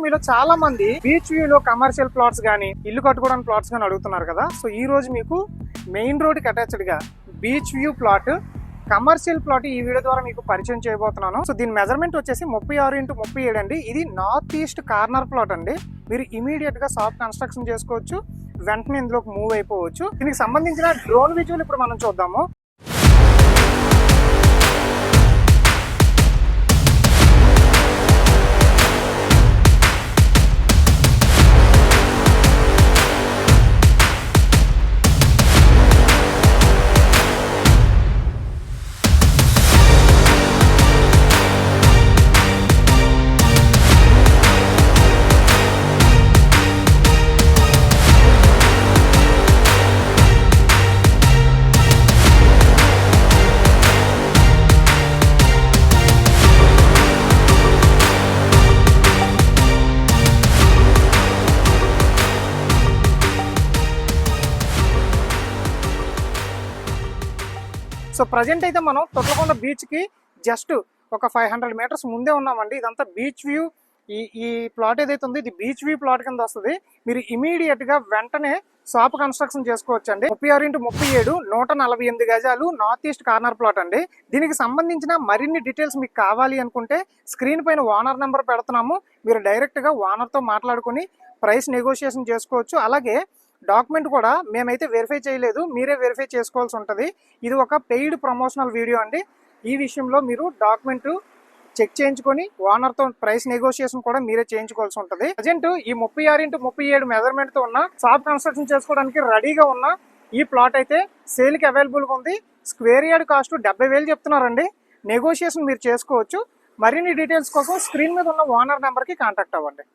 మీలో చాలా మంది బీచ్ వ్యూ లో కమర్షియల్ ప్లాట్స్ గానీ ఇల్లు కట్టుకోవడానికి ప్లాట్స్ గానీ అడుగుతున్నారు కదా. సో ఈ రోజు మీకు మెయిన్ రోడ్ కి అటాచ్డ్ గా beach view plot, commercial plot ఈ వీడియో ద్వారా మీకు పరిచయం చేయబోతున్నాను. సో దీని మెజర్మెంట్ వచ్చేసి 36x37 అండి. ఇది నార్త్ ఈస్ట్ కార్నర్ ప్లాట్ అండి. మీరు ఇమీడియట్ గా షాప్ కన్స్ట్రక్షన్ చేసుకోవచ్చు, వెంటనే ఇందులోకి మూవ్ అయిపోవచ్చు. దీనికి సంబంధించిన డ్రోన్ విజువల్ ఇప్పుడు మనం చూద్దాము. సో ప్రజెంట్ అయితే మనం తొట్లకొండ బీచ్ కి జస్ట్ ఒక 500 మీటర్స్ ముందే ఉన్నామండి. ఇదంతా బీచ్ వ్యూ. ఈ ప్లాట్ ఏదైతే ఉందో ఇది బీచ్ వ్యూ ప్లాట్ కింద వస్తుంది. మీరు ఇమీడియట్ గా వెంటనే షాప్ కన్స్ట్రక్షన్ చేసుకోవచ్చు అండి. 36x37 148 గజాలు నార్త్ ఈస్ట్ కార్నర్ ప్లాట్ అండి. దీనికి సంబంధించిన మరిన్ని డీటెయిల్స్ మీకు కావాలి అనుకుంటే స్క్రీన్ పైన ఓనర్ నెంబర్ పెడుతున్నాము. మీరు డైరెక్ట్ గా ఓనర్ తో మాట్లాడుకుని ప్రైస్ నెగోషియేషన్ చేసుకోవచ్చు. అలాగే డాక్యుమెంట్ కూడా మేమైతే వెరిఫై చేయలేదు, మీరే వెరిఫై చేసుకోవాల్సి ఉంటుంది. ఇది ఒక పెయిడ్ ప్రమోషనల్ వీడియో అండి. ఈ విషయంలో మీరు డాక్యుమెంట్ చెక్ చేయించుకొని ఓనర్తో ప్రైస్ నెగోషియేషన్ కూడా మీరే చేయించుకోవాల్సి ఉంటుంది. ప్రజెంట్ ఈ 36x37 మెజర్మెంట్ తో ఉన్న షాప్ కన్స్ట్రక్షన్ చేసుకోవడానికి రెడీగా ఉన్న ఈ ప్లాట్ అయితే సేల్ కి అవైలబుల్ గా ఉంది. స్క్వేర్ యార్డ్ కాస్ట్ 70,000 చెప్తున్నారండి. నెగోషియేషన్ మీరు చేసుకోవచ్చు. మరిన్ని డీటెయిల్స్ కోసం స్క్రీన్ మీద ఉన్న ఓనర్ నెంబర్ కి కాంటాక్ట్ అవ్వండి.